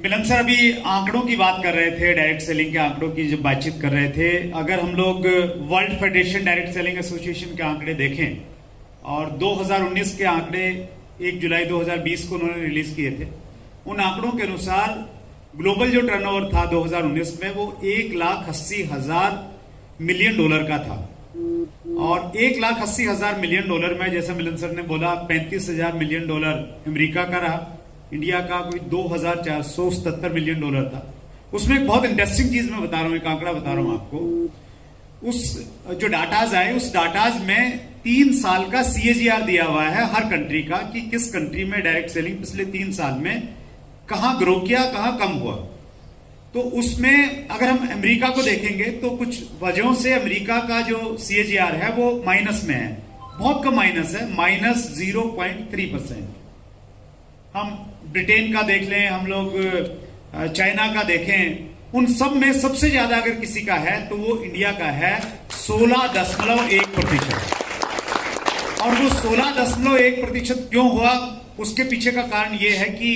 मिलन sir अभी आंकड़ों की बात कर रहे थे, डायरेक्ट सेलिंग के आंकड़ों की जब बातचीत कर रहे थे। अगर हम लोग world federation direct selling association के आंकड़े देखें और 2019 के आंकड़े 1 जुलाई 2020 को उन्होंने रिलीज किए थे, उन आंकड़ों के अनुसार ग्लोबल जो टर्नओवर था 2019 में वो 1,80,000 मिलियन डॉलर का था। और 1,80,000 मिलियन डॉलर में, जैसा मिलन सर ने बोला, 35,000 मिलियन डॉलर अमेरिका का रहा, इंडिया का कोई 2,477 मिलियन डॉलर था। उसमें एक बहुत इंटरेस्टिंग चीज मैं बता रहा हूं, एक आंकड़ा बता रहा हूं आपको। उस जो डाटाज आए, उस डाटाज में 3 साल का CAGR दिया हुआ है हर कंट्री का, कि किस कंट्री में डायरेक्ट सेलिंग पिछले 3 साल में कहां ग्रो किया, कहां कम हुआ। तो उसमें अगर हम अमेरिका को देखेंगे तो कुछ वजहों से अमेरिका का जो CAGR है वो माइनस में है, बहुत कम माइनस है, -0.3%। हम ब्रिटेन का देख लें, हम लोग चाइना का देखें, उन सब में सबसे ज्यादा अगर किसी का है तो वो इंडिया का है, 16.1%। और वो 16.1% क्यों हुआ, उसके पीछे का कारण ये है कि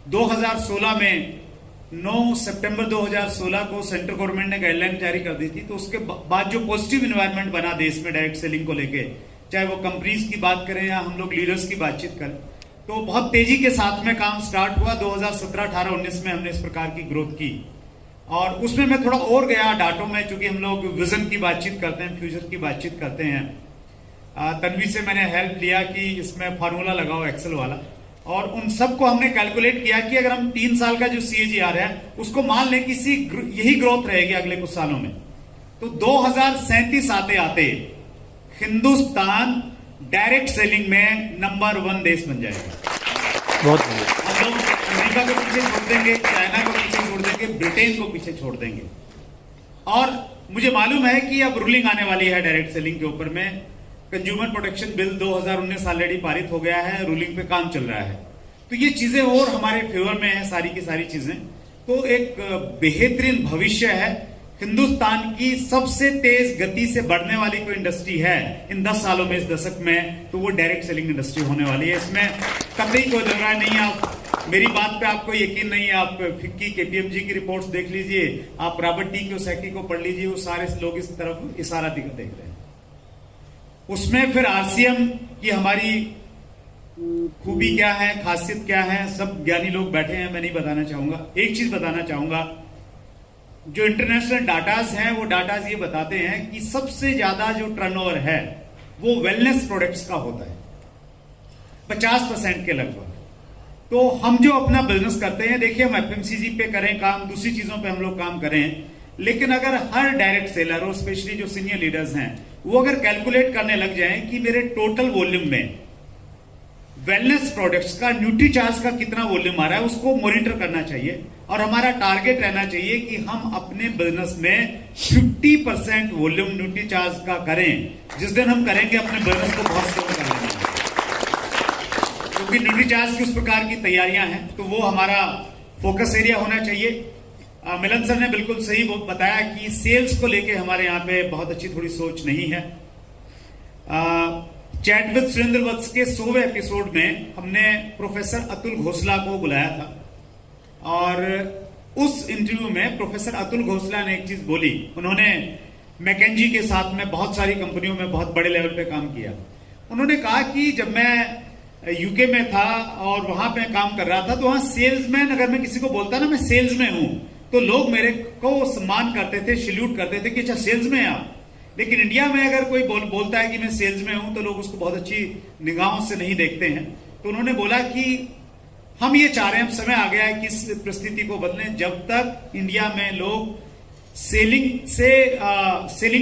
2016 में 9 सितंबर 2016 को सेंट्रल गवर्नमेंट ने गाइडलाइन जारी कर दी थी। तो उसके बाद जो पॉजिटिव इन्वायरमेंट बना देश में डायरेक्ट सेलिंग को लेके, चाहे वो कंपनीज की बात करें या हम लोग लीडर्स की बातचीत करें, तो बहुत तेजी के साथ में काम स्टार्ट हुआ। 2017, 18, 19 में हमने इस प्रकार की ग्रोथ की। और उसमें मैं थोड़ा और गया डाटों में, चूंकि हम लोग विजन की बातचीत करते हैं, फ्यूचर की बातचीत करते हैं। तन्वी से मैंने हेल्प लिया कि इसमें फार्मूला लगाओ एक्सेल वाला, और उन सबको हमने कैलकुलेट किया कि अगर हम 3 साल का जो CAGR है उसको मान लें कि यही ग्रोथ रहेगी अगले कुछ सालों में, तो 2037 आते आते हिंदुस्तान डायरेक्ट सेलिंग में नंबर 1 देश बन जाएगा। बहुत बढ़िया। हम लोग अमेरिका को पीछे छोड़ देंगे, चाइना को पीछे छोड़ देंगे, ब्रिटेन को पीछे छोड़ देंगे। और मुझे मालूम है कि अब रूलिंग आने वाली है डायरेक्ट सेलिंग के ऊपर में। कंज्यूमर प्रोटेक्शन बिल 2019 ऑलरेडी पारित हो गया है, रूलिंग पे काम चल रहा है। तो ये चीजें और हमारे फेवर में है, सारी की सारी चीजें। तो एक बेहतरीन भविष्य है। हिंदुस्तान की सबसे तेज गति से बढ़ने वाली कोई इंडस्ट्री है इन 10 सालों में, इस दशक में, तो वो डायरेक्ट सेलिंग इंडस्ट्री होने वाली है। इसमें कतई कोई दो राय नहीं है। आप मेरी बात पे आपको यकीन नहीं है, आप फिक्की KPMG की रिपोर्ट्स देख लीजिए, आप रॉबर्ट T Kiyosaki को पढ़ लीजिए, वो सारे लोग इस तरफ इशारा देख रहे हैं। उसमें फिर RCM की हमारी खूबी क्या है, खासियत क्या है, सब ज्ञानी लोग बैठे हैं, मैं नहीं बताना चाहूंगा। एक चीज बताना चाहूंगा, जो इंटरनेशनल डाटाज हैं वो डाटाज ये बताते हैं कि सबसे ज्यादा जो टर्नओवर है वो वेलनेस प्रोडक्ट्स का होता है, 50% के लगभग। तो हम जो अपना बिजनेस करते हैं, देखिए हम FMCG पे करें काम, दूसरी चीजों पे हम लोग काम करें, लेकिन अगर हर डायरेक्ट सेलर और स्पेशली जो सीनियर लीडर्स हैं वो अगर कैलकुलेट करने लग जाएं कि मेरे टोटल वॉल्यूम में वेलनेस प्रोडक्ट्स का, न्यूट्रीचार्ज का कितना वॉल्यूम आ रहा है, उसको मॉनिटर करना चाहिए। और हमारा टारगेट रहना चाहिए कि हम अपने बिजनेस में 50% वॉल्यूम न्यूट्रीचार्ज का करें। जिस दिन हम करेंगे अपने बिजनेस को बहुत स्ट्रॉन्ग कर लेंगे, क्योंकि न्यूट्रीचार्ज की उस प्रकार की तैयारियां हैं, तो वो हमारा फोकस एरिया होना चाहिए। मिलन सर ने बिल्कुल सही बताया कि सेल्स को लेके हमारे यहाँ पे बहुत अच्छी थोड़ी सोच नहीं है। चैट विद सुरेंद्र वत्स के 100वें एपिसोड में हमने प्रोफेसर अतुल घोसला को बुलाया था, और उस इंटरव्यू में प्रोफेसर अतुल घोसला ने एक चीज बोली। उन्होंने मैकेंजी के साथ में बहुत सारी कंपनियों में बहुत बड़े लेवल पे काम किया। उन्होंने कहा कि जब मैं यूके में था और वहां पे काम कर रहा था, तो वहां सेल्समैन, अगर मैं किसी को बोलता ना मैं सेल्स में हूं, तो लोग मेरे को सम्मान करते थे, सैल्यूट करते थे कि अच्छा सेल्स में आप। लेकिन इंडिया में अगर कोई बोलता है कि मैं सेल्स में हूं, तो लोग उसको बहुत अच्छी निगाहों से नहीं देखते हैं। तो उन्होंने बोला कि हम ये चाह रहे हैं, अब समय आ गया है कि इस परिस्थिति को बदलें। जब तक इंडिया में लोग सेलिंग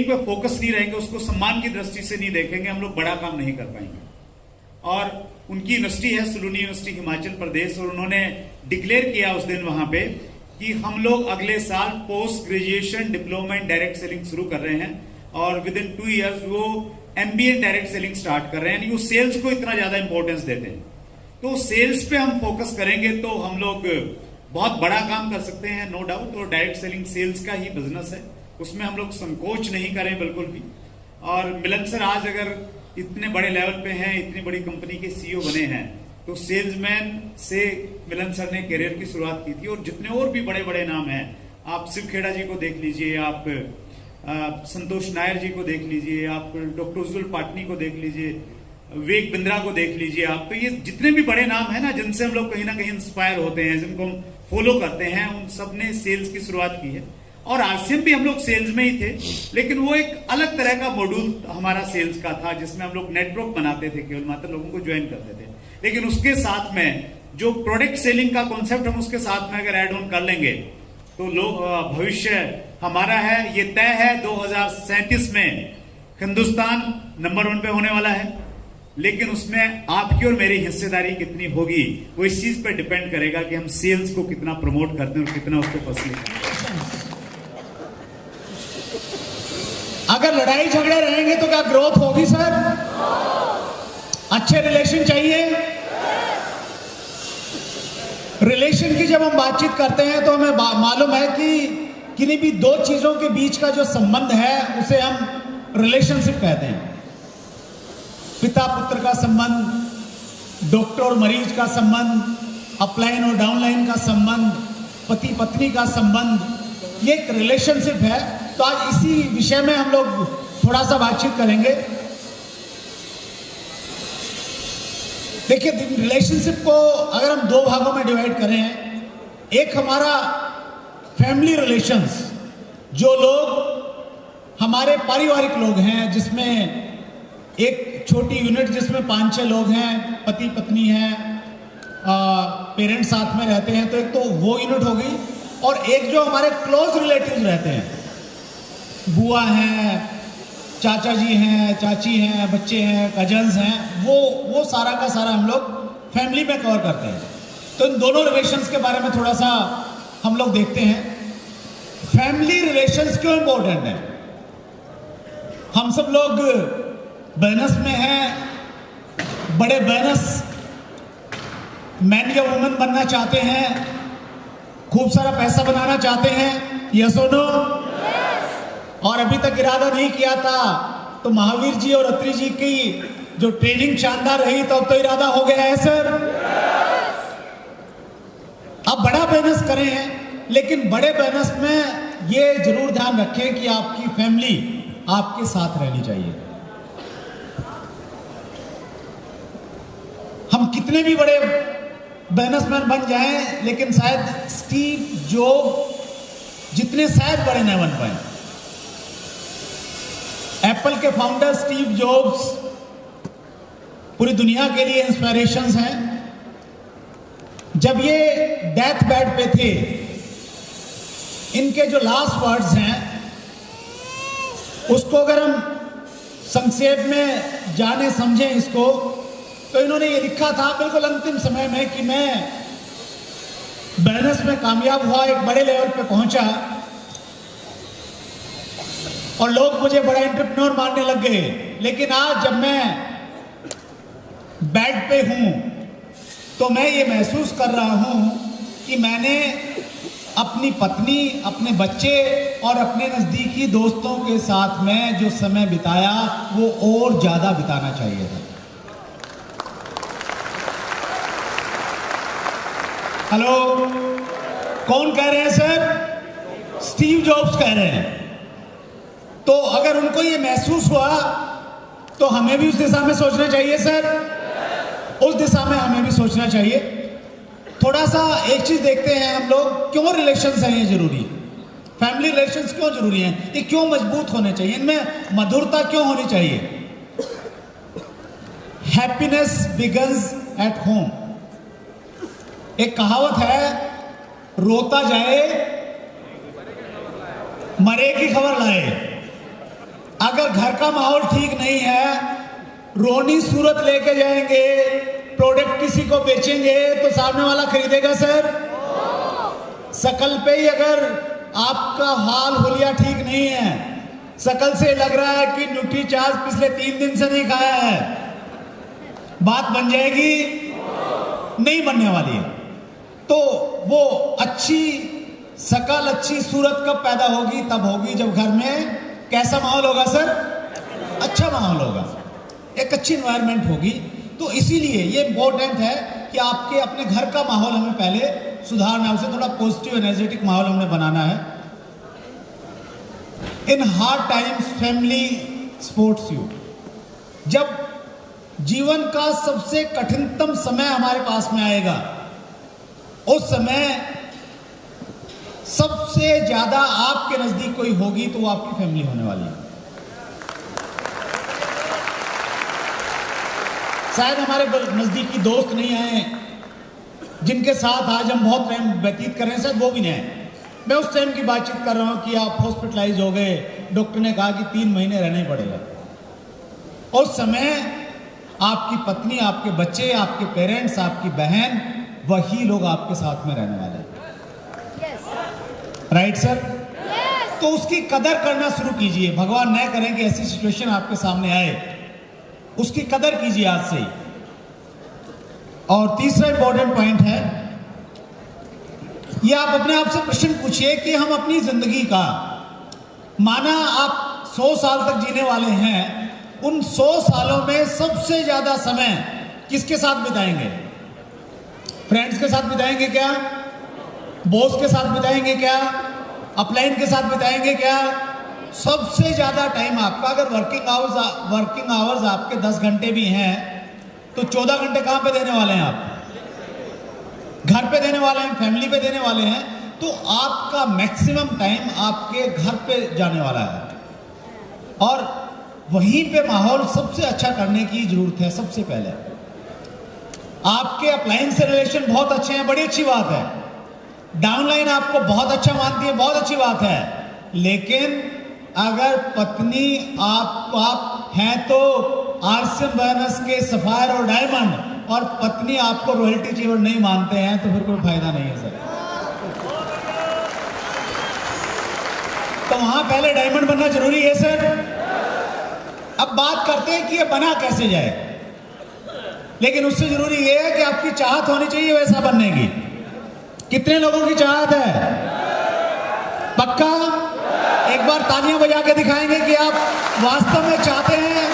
पे फोकस नहीं रहेंगे, उसको सम्मान की दृष्टि से नहीं देखेंगे, हम लोग बड़ा काम नहीं कर पाएंगे। और उनकी यूनिवर्सिटी है सुलूनी यूनिवर्सिटी हिमाचल प्रदेश, और उन्होंने डिक्लेयर किया उस दिन वहां पे कि हम लोग अगले साल post graduation diploma in direct selling शुरू कर रहे हैं, और विद इन 2 इयर्स वो MBA in direct selling start कर रहे हैं। वो सेल्स को इतना ज्यादा इंपॉर्टेंस देते हैं। तो सेल्स पे हम फोकस करेंगे तो हम लोग बहुत बड़ा काम कर सकते हैं, नो डाउट। और डायरेक्ट सेलिंग सेल्स का ही बिजनेस है, उसमें हम लोग संकोच नहीं करें बिल्कुल भी। और मिलन सर आज अगर इतने बड़े लेवल पे हैं, इतनी बड़ी कंपनी के CEO बने हैं, तो सेल्समैन से मिलन सर ने करियर की शुरुआत की थी। और जितने और भी बड़े बड़े नाम हैं, आप शिव खेड़ा जी को देख लीजिए, आप संतोष नायर जी को देख लीजिए, आप डॉक्टर उज्जवल पाटनी को देख लीजिए, विवेक बिंद्रा को देख लीजिए आप। तो ये जितने भी बड़े नाम है ना, जिनसे हम लोग कहीं ना कहीं इंस्पायर होते हैं, जिनको हम फॉलो करते हैं, उन सब ने सेल्स की शुरुआत की है। और आरसीएम भी हम लोग सेल्स में ही थे, लेकिन वो एक अलग तरह का मॉड्यूल हमारा सेल्स का था, जिसमें हम लोग नेटवर्क बनाते थे, केवल मात्र लोगों को ज्वाइन करते थे। लेकिन उसके साथ में जो प्रोडक्ट सेलिंग का कॉन्सेप्ट हम उसके साथ में अगर ऐड ऑन कर लेंगे तो लोग भविष्य हमारा है, ये तय है 2037 में हिंदुस्तान नंबर 1 पे होने वाला है। लेकिन उसमें आपकी और मेरी हिस्सेदारी कितनी होगी, वो इस चीज पर डिपेंड करेगा कि हम सेल्स को कितना प्रमोट करते हैं और कितना उस पर पसंद करते हैं। अगर लड़ाई झगड़े रहेंगे तो क्या ग्रोथ होगी सर? अच्छे रिलेशन चाहिए। रिलेशन की जब हम बातचीत करते हैं तो हमें मालूम है कि किन्हीं भी दो चीजों के बीच का जो संबंध है उसे हम रिलेशनशिप कहते हैं। पिता पुत्र का संबंध, डॉक्टर और मरीज का संबंध, अपलाइन और डाउनलाइन का संबंध, पति पत्नी का संबंध, ये एक रिलेशनशिप है। तो आज इसी विषय में हम लोग थोड़ा सा बातचीत करेंगे। देखिए, रिलेशनशिप को अगर हम दो भागों में डिवाइड करें, एक हमारा फैमिली रिलेशंस, जो लोग हमारे पारिवारिक लोग हैं, जिसमें एक छोटी यूनिट जिसमें 5-6 लोग हैं, पति पत्नी हैं, पेरेंट्स साथ में रहते हैं, तो एक तो वो यूनिट हो गई। और एक जो हमारे क्लोज रिलेटिव्स रहते हैं, बुआ हैं, चाचा जी हैं, चाची हैं, बच्चे हैं, कजन्स हैं, वो सारा का सारा हम लोग फैमिली में कवर करते हैं। तो इन दोनों रिलेशंस के बारे में थोड़ा सा हम लोग देखते हैं। फैमिली रिलेशंस क्यों इंपॉर्टेंट है? हम सब लोग बिजनेस में हैं, बड़े बिजनेस मैन या वुमेन बनना चाहते हैं, खूब सारा पैसा बनाना चाहते हैं, यस और नो? और अभी तक इरादा नहीं किया था तो महावीर जी और अत्री जी की जो ट्रेनिंग शानदार रही, तो अब तो इरादा हो गया है सर। अब बड़ा बिजनेस करें हैं, लेकिन बड़े बिजनेस में ये जरूर ध्यान रखें कि आपकी फैमिली आपके साथ रहनी चाहिए। हम कितने भी बड़े बिजनेसमैन बन जाएं, लेकिन शायद स्टीव जॉब्स जितने शायद बड़े न बन पाए। एप्पल के फाउंडर स्टीव जॉब्स पूरी दुनिया के लिए इंस्पिरेशंस हैं। जब ये डेथ बेड पे थे, इनके जो लास्ट वर्ड्स हैं उसको अगर हम संक्षेप में जाने समझें इसको, तो इन्होंने ये लिखा था बिल्कुल अंतिम समय में कि मैं बिजनेस में कामयाब हुआ, एक बड़े लेवल पे पहुंचा और लोग मुझे बड़ा एंटरप्रेन्योर मानने लग गए, लेकिन आज जब मैं बेड पे हूं तो मैं ये महसूस कर रहा हूं कि मैंने अपनी पत्नी, अपने बच्चे और अपने नजदीकी दोस्तों के साथ में जो समय बिताया वो और ज्यादा बिताना चाहिए था। हेलो, कौन कह रहे हैं सर? स्टीव जॉब्स कह रहे हैं। तो अगर उनको ये महसूस हुआ तो हमें भी उस दिशा में सोचना चाहिए सर। उस दिशा में हमें भी सोचना चाहिए। थोड़ा सा एक चीज देखते हैं हम लोग, क्यों रिलेशंस हैं ये जरूरी, फैमिली रिलेशंस क्यों जरूरी हैं, ये क्यों मजबूत होने चाहिए, इनमें मधुरता क्यों होनी चाहिए। Happiness begins at home. एक कहावत है, रोता जाए मरे की खबर लाए। अगर घर का माहौल ठीक नहीं है, रोनी सूरत लेके जाएंगे, प्रोडक्ट किसी को बेचेंगे तो सामने वाला खरीदेगा सर? शकल पे ही अगर आपका हाल हुलिया ठीक नहीं है, शकल से लग रहा है कि न्यूट्रीचार्ज पिछले 3 दिन से नहीं खाया है, बात बन जाएगी? नहीं बनने वाली है। तो वो अच्छी शकल, अच्छी सूरत कब पैदा होगी? तब होगी जब घर में कैसा माहौल होगा सर? अच्छा माहौल होगा, एक अच्छी एनवायरनमेंट होगी। तो इसीलिए ये इम्पोर्टेंट है कि आपके अपने घर का माहौल हमें पहले सुधारना है, उसे थोड़ा पॉजिटिव एनर्जेटिक माहौल हमने बनाना है। In hard times family supports you. जब जीवन का सबसे कठिनतम समय हमारे पास में आएगा, उस समय सबसे ज्यादा आपके नजदीक कोई होगी तो वो आपकी फैमिली होने वाली है। शायद हमारे नजदीकी दोस्त नहीं आए जिनके साथ आज हम बहुत टाइम व्यतीत कर रहे हैं, शायद वो भी नहीं आए। मैं उस टाइम की बातचीत कर रहा हूं कि आप हॉस्पिटलाइज हो गए, डॉक्टर ने कहा कि 3 महीने रहना ही पड़ेगा। उस समय आपकी पत्नी, आपके बच्चे, आपके पेरेंट्स, आपकी बहन, वही लोग आपके साथ में रहने वाले हैं। Right sir? तो उसकी कदर करना शुरू कीजिए। भगवान न करें कि ऐसी सिचुएशन आपके सामने आए, उसकी कदर कीजिए आज से ही। और तीसरा इंपॉर्टेंट पॉइंट है, ये आप अपने आप से प्रश्न पूछिए कि हम अपनी जिंदगी का, माना आप 100 साल तक जीने वाले हैं, उन 100 सालों में सबसे ज्यादा समय किसके साथ बिताएंगे? फ्रेंड्स के साथ बिताएंगे क्या? बॉस के साथ बिताएंगे क्या? अपलाइन के साथ बिताएंगे क्या? सबसे ज्यादा टाइम आपका, अगर वर्किंग आवर्स आपके 10 घंटे भी हैं तो 14 घंटे कहां पे देने वाले हैं? आप घर पे देने वाले हैं, फैमिली पे देने वाले हैं। तो आपका मैक्सिमम टाइम आपके घर पे जाने वाला है और वहीं पे माहौल सबसे अच्छा करने की जरूरत है। सबसे पहले आपके अपलाइन से रिलेशन बहुत अच्छे हैं, बड़ी अच्छी बात है। डाउनलाइन आपको बहुत अच्छा मानती है, बहुत अच्छी बात है। लेकिन अगर पत्नी आप हैं तो आरसीएम बैनर्स के सफायर और डायमंड, और पत्नी आपको रॉयल्टी चीवर नहीं मानते हैं, तो फिर कोई फायदा नहीं है सर। तो वहां पहले डायमंड बनना जरूरी है सर। अब बात करते हैं कि ये बना कैसे जाए, लेकिन उससे जरूरी ये है कि आपकी चाहत होनी चाहिए वैसा बनने की। कितने लोगों की चाहत है? पक्का? एक बार तालियां बजा के दिखाएंगे कि आप वास्तव में चाहते हैं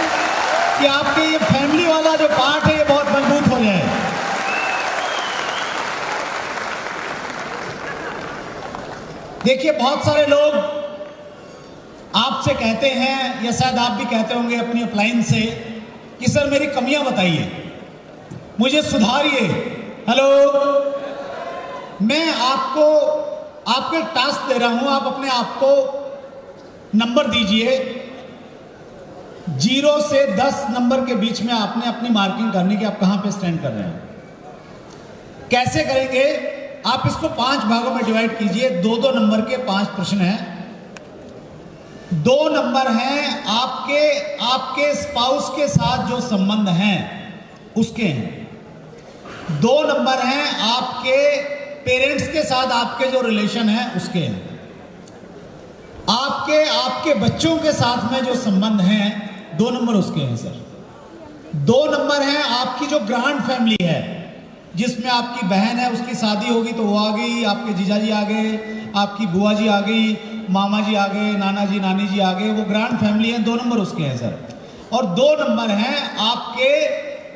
कि आपके ये फैमिली वाला जो पार्ट है ये बहुत मजबूत हो जाए। देखिए, बहुत सारे लोग आपसे कहते हैं, या शायद आप भी कहते होंगे अपनी अपलाइन से, कि सर मेरी कमियां बताइए, मुझे सुधारिए। हेलो, मैं आपको एक टास्क दे रहा हूं, आप अपने आप को नंबर दीजिए। 0 से 10 नंबर के बीच में आपने अपनी मार्किंग करनी कि आप कहां पे स्टैंड कर रहे हैं। कैसे करेंगे? आप इसको 5 भागों में डिवाइड कीजिए। 2-2 नंबर के 5 प्रश्न हैं। 2 नंबर हैं आपके स्पाउस के साथ जो संबंध हैं उसके हैं। 2 नंबर हैं आपके पेरेंट्स के साथ आपके जो रिलेशन है उसके हैं। आपके बच्चों के साथ में जो संबंध हैं, 2 नंबर उसके हैं सर। 2 नंबर हैं आपकी जो ग्रांड फैमिली है, जिसमें आपकी बहन है, उसकी शादी होगी तो वो आ गई, आपके जीजा जी आ गए, आपकी बुआ जी आ गई, मामा जी आ गए, नाना जी नानी जी आ गए, वो ग्रांड फैमिली है। 2 नंबर उसके हैं सर। और 2 नंबर हैं आपके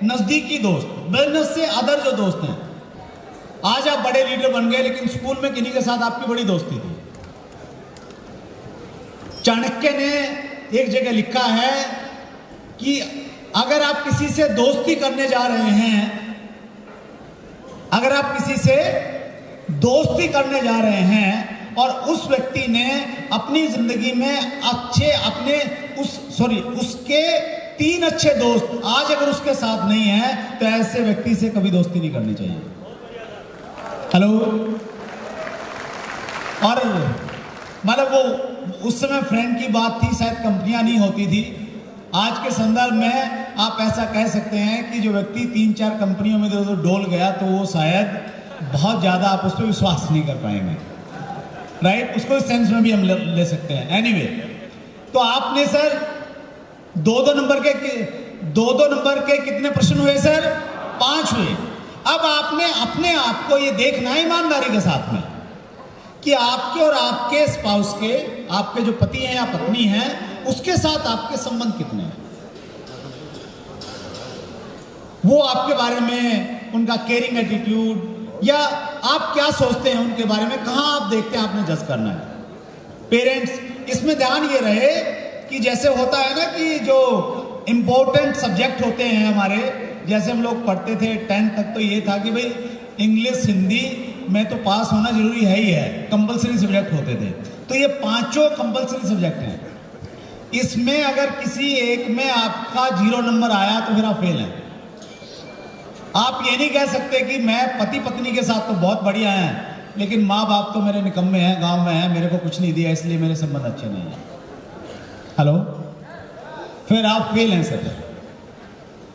नजदीकी दोस्त, बिजनेस से अदर जो दोस्त हैं। आज आप बड़े लीडर बन गए, लेकिन स्कूल में किन्हीं के साथ आपकी बड़ी दोस्ती थी। चाणक्य ने एक जगह लिखा है कि अगर आप किसी से दोस्ती करने जा रहे हैं, अगर आप किसी से दोस्ती करने जा रहे हैं और उस व्यक्ति ने अपनी जिंदगी में उसके 3 अच्छे दोस्त आज अगर उसके साथ नहीं है, तो ऐसे व्यक्ति से कभी दोस्ती नहीं करनी चाहिए। हेलो, और मतलब वो उस समय फ्रेंड की बात थी, शायद कंपनियां नहीं होती थी। आज के संदर्भ में आप ऐसा कह सकते हैं कि जो व्यक्ति 3-4 कंपनियों में डोल गया, तो वो शायद बहुत ज़्यादा आप उस पर विश्वास नहीं कर पाएंगे। राइट? उसको इस सेंस में भी हम ले सकते हैं। एनीवे, तो आपने सर 2-2 नंबर के कितने प्रश्न हुए सर? 5 हुए। अब आपने अपने आप को ये देखना है ईमानदारी के साथ में कि आपके और आपके स्पाउस के, आपके जो पति हैं या पत्नी हैं, उसके साथ आपके संबंध कितने हैं। वो आपके बारे में उनका केयरिंग एटीट्यूड, या आप क्या सोचते हैं उनके बारे में, कहाँ आप देखते हैं आपने जज करना है। पेरेंट्स, इसमें ध्यान ये रहे कि जैसे होता है ना कि जो इम्पोर्टेंट सब्जेक्ट होते हैं हमारे, जैसे हम लोग पढ़ते थे 10th तक, तो ये था कि भाई इंग्लिश हिंदी में तो पास होना जरूरी है ही है, कंपलसरी सब्जेक्ट होते थे। तो ये 5 कंपलसरी सब्जेक्ट हैं, इसमें अगर किसी एक में आपका 0 नंबर आया तो फिर आप फेल हैं। आप ये नहीं कह सकते कि मैं पति पत्नी के साथ तो बहुत बढ़िया हैं, लेकिन माँ बाप तो मेरे निकम्मे हैं, गांव में हैं, मेरे को कुछ नहीं दिया इसलिए मेरे संबंध अच्छे नहीं हैं। हेलो, फिर आप फेल हैं सर।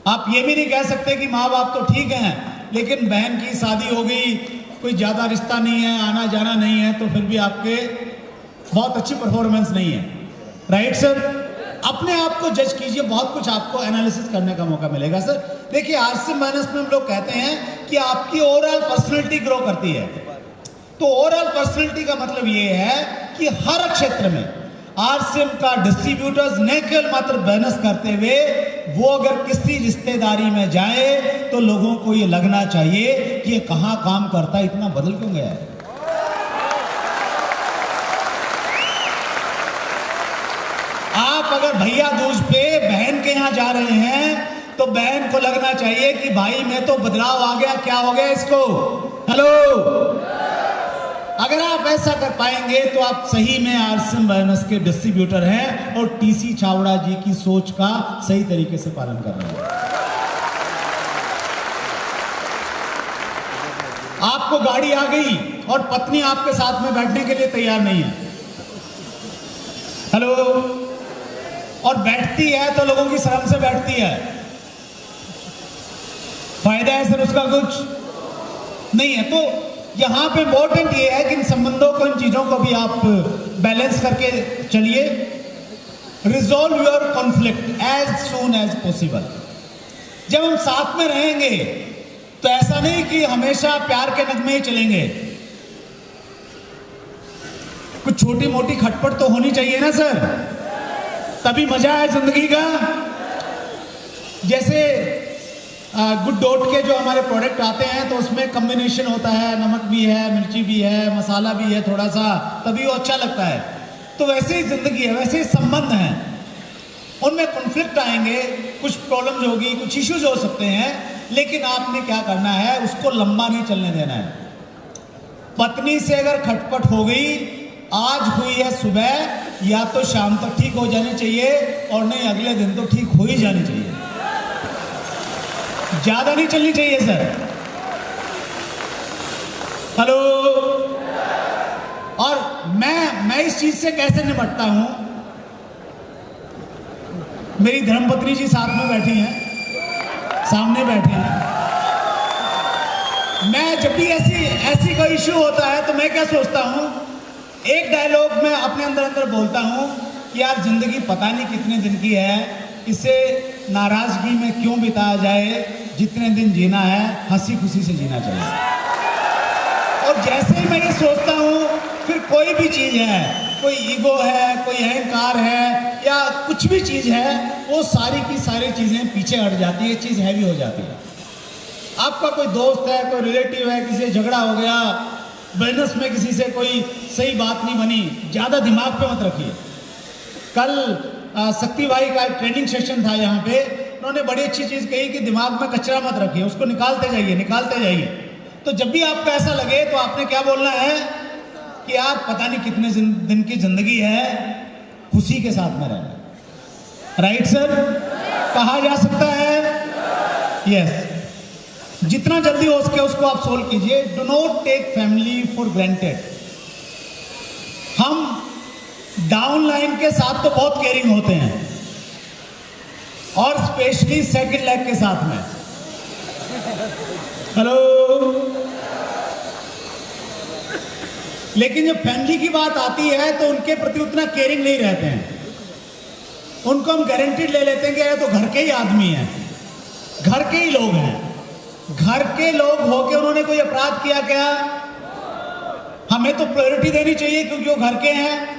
आप ये भी नहीं कह सकते कि माँ बाप तो ठीक हैं, लेकिन बहन की शादी हो गई, कोई ज़्यादा रिश्ता नहीं है, आना जाना नहीं है, तो फिर भी आपके बहुत अच्छी परफॉर्मेंस नहीं है। राइट सर, अपने आप को जज कीजिए, बहुत कुछ आपको एनालिसिस करने का मौका मिलेगा सर। देखिए, आरसीएम माइनस में हम लोग कहते हैं कि आपकी ओवरऑल पर्सनैलिटी ग्रो करती है। तो ओवरऑल पर्सनैलिटी का मतलब ये है कि हर क्षेत्र में आरसीएम का डिस्ट्रीब्यूटर्स न केवल मात्र बोनस करते हुए, वो अगर किसी रिश्तेदारी में जाए तो लोगों को ये लगना चाहिए कि ये कहाँ काम करता है, इतना बदल क्यों गया है। आप अगर भैया दूज पे बहन के यहाँ जा रहे हैं तो बहन को लगना चाहिए कि भाई में तो बदलाव आ गया, क्या हो गया इसको। हेलो, अगर आप ऐसा कर पाएंगे तो आप सही में आरसीएम बोनस के डिस्ट्रीब्यूटर हैं और टीसी छावड़ा जी की सोच का सही तरीके से पालन कर रहे हैं। आपको गाड़ी आ गई और पत्नी आपके साथ में बैठने के लिए तैयार नहीं है। हेलो, और बैठती है तो लोगों की शर्म से बैठती है। फायदा है सर उसका कुछ नहीं है। तो यहां पे इंपॉर्टेंट ये है कि इन संबंधों को, इन चीजों को भी आप बैलेंस करके चलिए। Resolve your conflict as soon as possible. जब हम साथ में रहेंगे तो ऐसा नहीं कि हमेशा प्यार के नगमे ही चलेंगे, कुछ छोटी मोटी खटपट तो होनी चाहिए ना सर, तभी मजा है जिंदगी का। जैसे गुड डॉट के जो हमारे प्रोडक्ट आते हैं तो उसमें कॉम्बिनेशन होता है, नमक भी है, मिर्ची भी है, मसाला भी है थोड़ा सा, तभी वो अच्छा लगता है। तो वैसे ही जिंदगी है, वैसे ही संबंध हैं, उनमें कॉन्फ्लिक्ट आएंगे, कुछ प्रॉब्लम्स होगी, कुछ इश्यूज हो सकते हैं, लेकिन आपने क्या करना है, उसको लंबा नहीं चलने देना है। पत्नी से अगर खटपट हो गई, आज हुई है सुबह, या तो शाम तक ठीक हो जानी चाहिए, और नहीं अगले दिन तो ठीक हो ही जानी चाहिए, ज्यादा नहीं चलनी चाहिए सर। हेलो, और मैं इस चीज से कैसे निपटता हूं, मेरी धर्मपत्नी जी साथ में बैठी हैं, सामने बैठे हैं। मैं जब भी ऐसी कोई इश्यू होता है तो मैं क्या सोचता हूं, एक डायलॉग मैं अपने अंदर बोलता हूं कि यार जिंदगी पता नहीं कितने दिन की है, इसे नाराजगी में क्यों बिताया जाए, जितने दिन जीना है हंसी खुशी से जीना चाहिए। और जैसे ही मैं ये सोचता हूँ, फिर कोई भी चीज़ है, कोई ईगो है, कोई अहंकार है, या कुछ भी चीज़ है, वो सारी की सारी चीज़ें पीछे हट जाती है, चीज़ हैवी हो जाती है। आपका कोई दोस्त है, कोई रिलेटिव है, किसी से झगड़ा हो गया, बिजनेस में किसी से कोई सही बात नहीं बनी, ज़्यादा दिमाग पे मत रखिए। कल शक्ति भाई का एक ट्रेनिंग सेशन था यहाँ पे, उन्होंने बड़ी अच्छी चीज़ कही कि दिमाग में कचरा मत रखिए, उसको निकालते जाइए। तो जब भी आपको ऐसा लगे तो आपने क्या बोलना है कि यार पता नहीं कितने दिन की जिंदगी है, खुशी के साथ में रहना। राइट सर, कहा जा सकता है यस। जितना जल्दी हो सके उसको आप सोल्व कीजिए। Do not take family for granted. हम डाउन लाइन के साथ तो बहुत केयरिंग होते हैं, और स्पेशली सेकंड लेग के साथ में। हेलो, लेकिन जब फैमिली की बात आती है तो उनके प्रति उतना केयरिंग नहीं रहते हैं। उनको हम गारंटीड ले लेते हैं कि ये तो घर के ही आदमी हैं, घर के ही लोग हैं। घर के लोग होके उन्होंने कोई अपराध किया क्या? हमें तो प्रायोरिटी देनी चाहिए क्योंकि वो घर के हैं,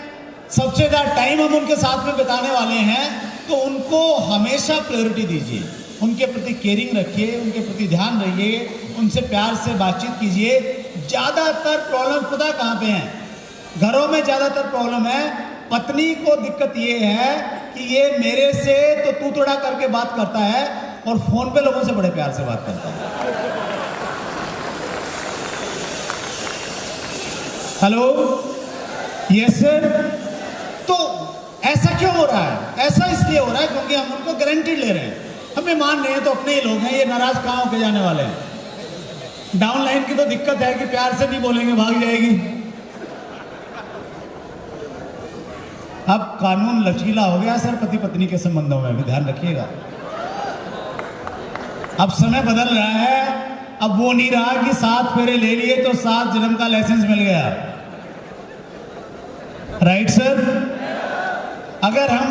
सबसे ज़्यादा टाइम हम उनके साथ में बिताने वाले हैं, तो उनको हमेशा प्रायोरिटी दीजिए। उनके प्रति केयरिंग रखिए, उनके प्रति ध्यान रहिए, उनसे प्यार से बातचीत कीजिए। ज़्यादातर प्रॉब्लम पता कहाँ पे हैं? घरों में ज़्यादातर प्रॉब्लम है, पत्नी को दिक्कत ये है कि ये मेरे से तो तू तोड़ा करके बात करता है और फोन पे लोगों से बड़े प्यार से बात करता है। Hello, yes sir. तो ऐसा क्यों हो रहा है? ऐसा इसलिए हो रहा है क्योंकि हम उनको गारंटी ले रहे हैं, हमें मान रहे हैं तो अपने ही लोग हैं, ये नाराज कहाँ होके जाने वाले हैं। डाउन लाइन की तो दिक्कत है कि प्यार से नहीं बोलेंगे, भाग जाएगी। अब कानून लचीला हो गया सर पति पत्नी के संबंधों में भी, ध्यान रखिएगा। अब समय बदल रहा है, अब वो नहीं रहा कि 7 फेरे ले लिए तो 7 जन्म का लाइसेंस मिल गया। Right sir? अगर हम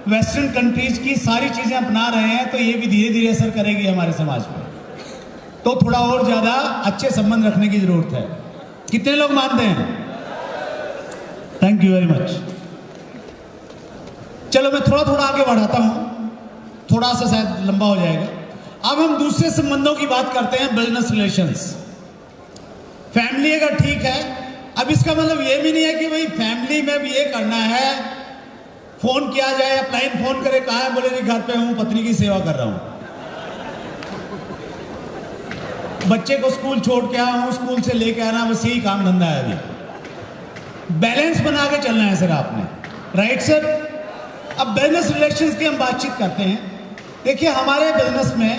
वेस्टर्न कंट्रीज की सारी चीजें अपना रहे हैं तो ये भी धीरे धीरे असर करेगी हमारे समाज पर, तो थोड़ा और ज्यादा अच्छे संबंध रखने की जरूरत है। कितने लोग मानते हैं? Thank you very much. चलो मैं थोड़ा थोड़ा आगे बढ़ाता हूं, थोड़ा सा शायद लंबा हो जाएगा। अब हम दूसरे संबंधों की बात करते हैं, बिजनेस रिलेशंस। फैमिली अगर ठीक है, अब इसका मतलब ये भी नहीं है कि भाई फैमिली में भी ये करना है, फोन किया जाए, अपलाइन फोन करे, कहाँ है, बोले जी घर पे हूं, पत्नी की सेवा कर रहा हूं, बच्चे को स्कूल छोड़ के आया हूं, स्कूल से लेके आना, बस यही काम धंधा है। अभी बैलेंस बना के चलना है सर आपने। Right sir? अब बिजनेस रिलेशंस की हम बातचीत करते हैं। देखिए हमारे बिजनेस में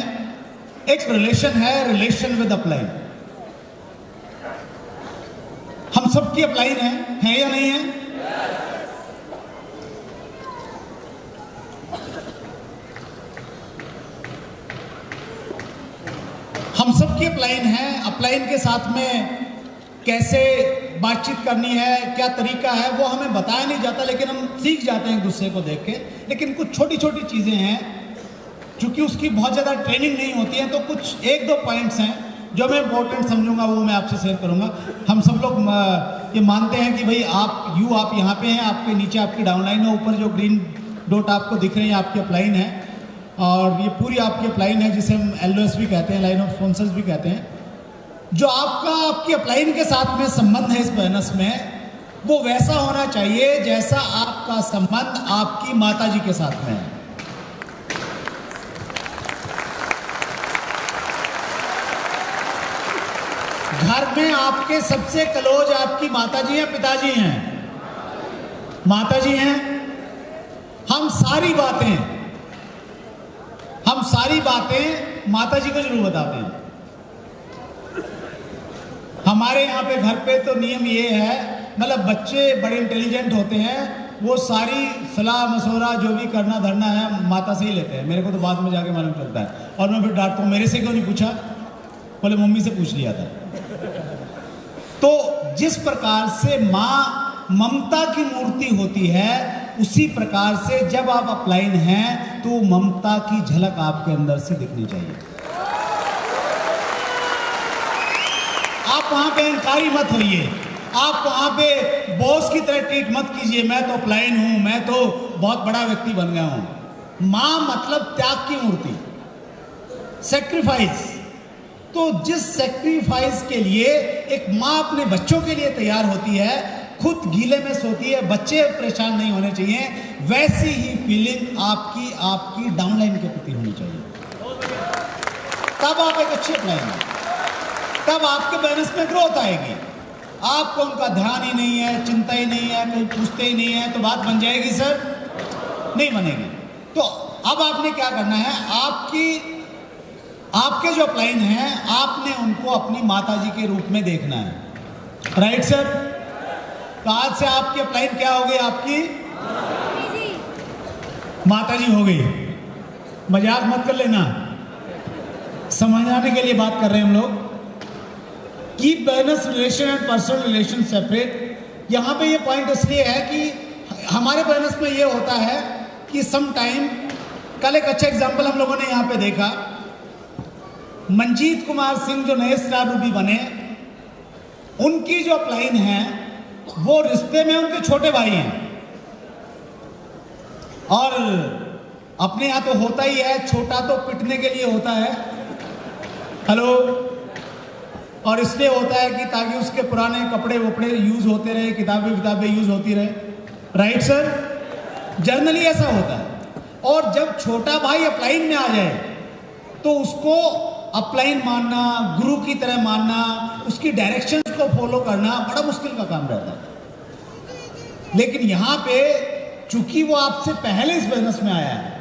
एक रिलेशन है, रिलेशन विद अपलाइन। हम सबकी अपलाइन है या नहीं है? हम सबकी अपलाइन है। अपलाइन के साथ में कैसे बातचीत करनी है, क्या तरीका है, वो हमें बताया नहीं जाता, लेकिन हम सीख जाते हैं एक दूसरे को देख के। लेकिन कुछ छोटी छोटी चीज़ें हैं, चूंकि उसकी बहुत ज़्यादा ट्रेनिंग नहीं होती है, तो कुछ 1-2 पॉइंट्स हैं जो मैं इंपॉर्टेंट समझूंगा, वो मैं आपसे शेयर करूंगा। हम सब लोग ये मानते हैं कि भाई आप यहाँ पे हैं, आपके नीचे आपकी डाउनलाइन है, ऊपर जो ग्रीन डॉट आपको दिख रहे हैं आपकी अपलाइन है, और ये पूरी आपकी अपलाइन है जिसे हम LOS भी कहते हैं, लाइन ऑफ स्पॉन्सर्स भी कहते हैं। जो आपकी अपलाइन के साथ में संबंध है इस बिजनेस में, वो वैसा होना चाहिए जैसा आपका संबंध आपकी माताजी के साथ में है। घर में आपके सबसे क्लोज आपकी माताजी हैं, पिताजी हैं? माताजी हैं। हम सारी बातें माताजी को जरूर बताते हैं। हमारे यहाँ पे घर पे तो नियम ये है, मतलब बच्चे बड़े इंटेलिजेंट होते हैं, वो सारी सलाह मशवरा जो भी करना धरना है माता से ही लेते हैं। मेरे को तो बाद में जाके मालूम चलता है, और मैं फिर डांटता हूँ, मेरे से क्यों नहीं पूछा? बोले मम्मी से पूछ लिया था। तो जिस प्रकार से माँ ममता की मूर्ति होती है, उसी प्रकार से जब आप अपलाइन हैं तो ममता की झलक आपके अंदर से दिखनी चाहिए। आप वहां पे इंकारी मत होइए, आप वहां पे बॉस की तरह ट्रीट मत कीजिए, मैं तो अपलाइन हूं, मैं तो बहुत बड़ा व्यक्ति बन गया हूं। मां मतलब त्याग की मूर्ति, सैक्रिफाइस। तो जिस सैक्रिफाइस के लिए एक माँ अपने बच्चों के लिए तैयार होती है, खुद गीले में सोती है, बच्चे परेशान नहीं होने चाहिए, वैसी ही फीलिंग आपकी डाउनलाइन के प्रति होनी चाहिए। तब आप एक अच्छी अपलाइन हैं, तब आपके बिजनेस में ग्रोथ आएगी। आपको उनका ध्यान ही नहीं है, चिंता ही नहीं है, कोई पूछते ही नहीं है, तो बात बन जाएगी सर? नहीं बनेगी। तो अब आपने क्या करना है, आपके जो अपलाइन हैं, आपने उनको अपनी माताजी के रूप में देखना है। Right sir? तो आज से आपकी अपलाइन क्या हो गई? आपकी माताजी हो गई। मजाक मत कर लेना, समझाने के लिए बात कर रहे हैं हम लोग। Keep business relation and personal relation separate. यहाँ पे ये पॉइंट इसलिए है कि हमारे बिजनेस में ये होता है कि सम टाइम, कल एक अच्छा एग्जांपल हम लोगों ने यहाँ पे देखा, मंजीत कुमार सिंह जो नए स्टार रूबी बने, उनकी जो अपलाइन है वो रिश्ते में उनके छोटे भाई हैं, अपने यहाँ तो होता ही है, छोटा तो पिटने के लिए होता है। हेलो। और इसलिए होता है कि ताकि उसके पुराने कपड़े वपड़े यूज होते रहे, किताबें यूज होती रहे। राइट सर, जनरली ऐसा होता है। और जब छोटा भाई अपलाइन में आ जाए तो उसको अपलाइन मानना, गुरु की तरह मानना, उसकी डायरेक्शंस को फॉलो करना बड़ा मुश्किल का काम रहता है। लेकिन यहाँ पे चूंकि वो आपसे पहले इस बिजनेस में आया है,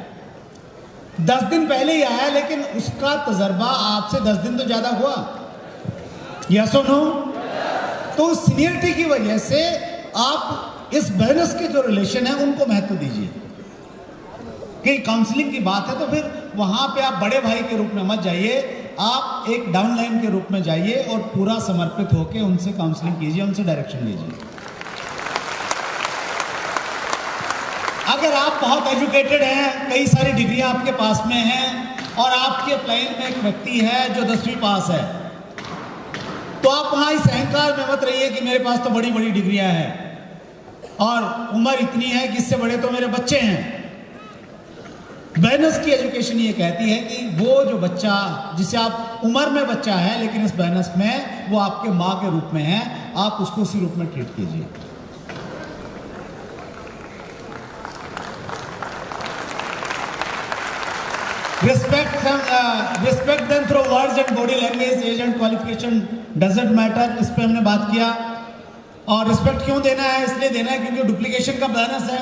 10 दिन पहले ही आया, लेकिन उसका तजर्बा आपसे 10 दिन तो ज्यादा हुआ। यस और नो? तो सीनियरिटी की वजह से आप इस बिजनेस के जो रिलेशन है उनको महत्व दीजिए। कि काउंसलिंग की बात है तो फिर वहां पे आप बड़े भाई के रूप में मत जाइए, आप एक डाउनलाइन के रूप में जाइए और पूरा समर्पित होकर उनसे काउंसलिंग कीजिए, उनसे डायरेक्शन लीजिए। अगर आप बहुत एजुकेटेड हैं, कई सारी डिग्रियां आपके पास में हैं और आपके प्लान में एक व्यक्ति है जो 10वीं पास है, तो आप वहां इस अहंकार में मत रहिए कि मेरे पास तो बड़ी बड़ी डिग्रियां हैं और उम्र इतनी है कि इससे बड़े तो मेरे बच्चे हैं। बिजनेस की एजुकेशन ये कहती है कि वो जो बच्चा जिसे आप उम्र में बच्चा है लेकिन इस बिजनेस में वो आपके माँ के रूप में है, आप उसको उसी रूप में ट्रीट कीजिए। Respect them through words and body language, age and qualification doesn't matter, इस पे हमने बात किया। और रिस्पेक्ट क्यों देना है? इसलिए देना है क्योंकि डुप्लीकेशन का बिजनेस है।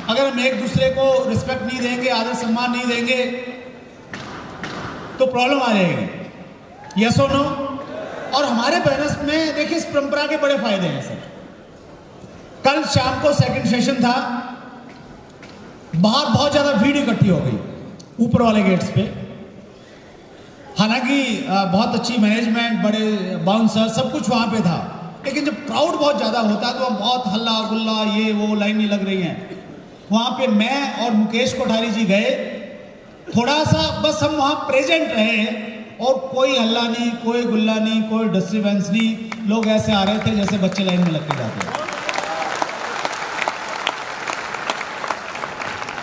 अगर हम एक दूसरे को रिस्पेक्ट नहीं देंगे, आदर सम्मान नहीं देंगे तो प्रॉब्लम आ जाएगी। यस और नो? और हमारे बिजनेस में देखिए इस परंपरा के बड़े फायदे हैं सर। कल शाम को सेकंड सेशन था, बाहर बहुत ज्यादा भीड़ इकट्ठी हो गई ऊपर वाले गेट्स पे। हालांकि बहुत अच्छी मैनेजमेंट, बड़े बाउंसर, सब कुछ वहां पे था, लेकिन जब क्राउड बहुत ज्यादा होता है तो बहुत हल्ला गुल्ला, ये वो, लाइनें लग रही हैं। वहां पे मैं और मुकेश कोठारी जी गए, थोड़ा सा बस हम वहां प्रेजेंट रहे और कोई हल्ला नहीं, कोई गुल्ला नहीं, कोई डिस्टर्बेंस नहीं। लोग ऐसे आ रहे थे जैसे बच्चे लाइन में लग के जाते हैं।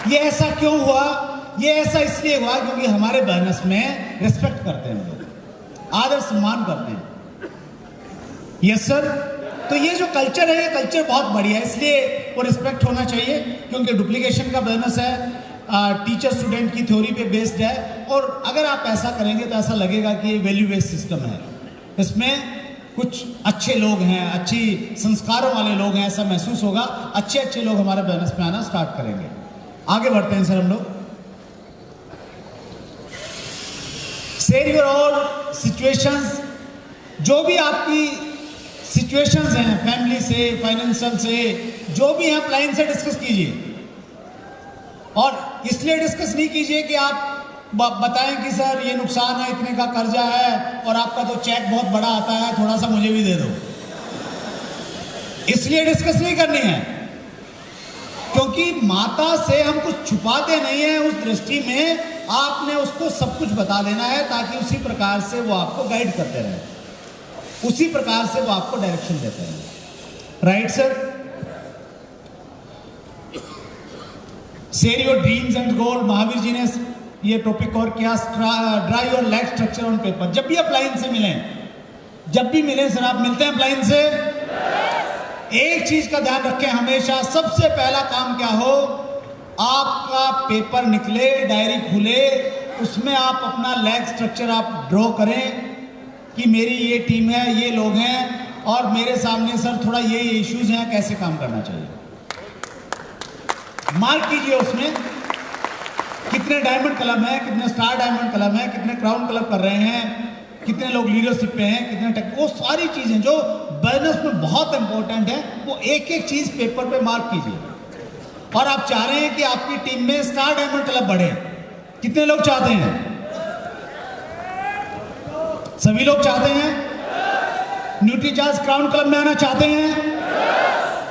ये ऐसा क्यों हुआ? ये ऐसा इसलिए हुआ क्योंकि हमारे बिजनेस में रिस्पेक्ट करते हैं लोग, आदर सम्मान करते हैं। Yes sir. तो ये जो कल्चर है, ये कल्चर बहुत बढ़िया है, इसलिए वो रिस्पेक्ट होना चाहिए। क्योंकि डुप्लीकेशन का बिजनेस है, टीचर स्टूडेंट की थ्योरी पे बेस्ड है, और अगर आप ऐसा करेंगे तो ऐसा लगेगा कि ये वैल्यू बेस्ड सिस्टम है। इसमें कुछ अच्छे लोग हैं, अच्छी संस्कारों वाले लोग हैं, ऐसा महसूस होगा। अच्छे अच्छे लोग हमारे बिजनेस में आना स्टार्ट करेंगे। आगे बढ़ते हैं सर हम लोग। शेयर योर ऑल सिचुएशंस, जो भी आपकी सिचुएशंस हैं, फैमिली से, फाइनेंशियल से, जो भी हैं क्लाइंट से डिस्कस कीजिए। और इसलिए डिस्कस नहीं कीजिए कि आप बताएं कि सर ये नुकसान है, इतने का कर्जा है और आपका तो चेक बहुत बड़ा आता है, थोड़ा सा मुझे भी दे दो। इसलिए डिस्कस नहीं करनी है, क्योंकि माता से हम कुछ छुपाते नहीं हैं। उस दृष्टि में आपने उसको सब कुछ बता देना है ताकि उसी प्रकार से वो आपको गाइड करते रहे, उसी प्रकार से वो आपको डायरेक्शन देते हैं। Right sir? Share your dreams and goal, Mahavir ji ने ये टॉपिक और किया। Draw your life structure on paper. जब भी आप लाइन से मिलें, जब भी मिलें सर, आप मिलते हैं लाइन से, एक चीज का ध्यान रखें हमेशा, सबसे पहला काम क्या हो, आपका पेपर निकले, डायरी खुले, उसमें आप अपना लाइफ स्ट्रक्चर आप ड्रॉ करें कि मेरी ये टीम है, ये लोग हैं और मेरे सामने सर थोड़ा ये इश्यूज हैं, कैसे काम करना चाहिए। मार्क कीजिए उसमें कितने डायमंड क्लब हैं, कितने स्टार डायमंड क्लब हैं, कितने क्राउन क्लब कर रहे हैं, कितने लोग लीडरशिप पे हैं, कितने टेक, वो सारी चीजें जो बिजनेस में बहुत इंपॉर्टेंट है, वो एक एक चीज पेपर पे मार्क कीजिए। और आप चाह रहे हैं कि आपकी टीम में स्टार डायमंड क्लब बढ़े, कितने लोग चाहते हैं? सभी लोग चाहते हैं। न्यूट्रीचार्ज क्राउन क्लब में आना चाहते हैं?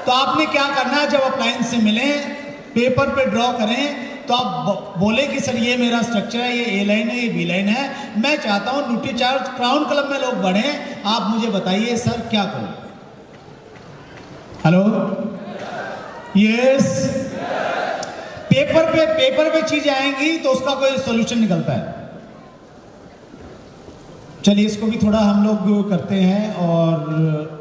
तो आपने क्या करना है, जब आप लाइन से मिलें, पेपर पे ड्रॉ करें, तो आप बोले कि सर ये मेरा स्ट्रक्चर है, ये ए लाइन है, ये बी लाइन है, मैं चाहता हूं न्यूट्रीचार्ज क्राउन क्लब में लोग बढ़े, आप मुझे बताइए सर क्या करूं। Hello, yes. पेपर पे चीजें आएंगी तो उसका कोई सॉल्यूशन निकलता है। चलिए इसको भी थोड़ा हम लोग करते हैं और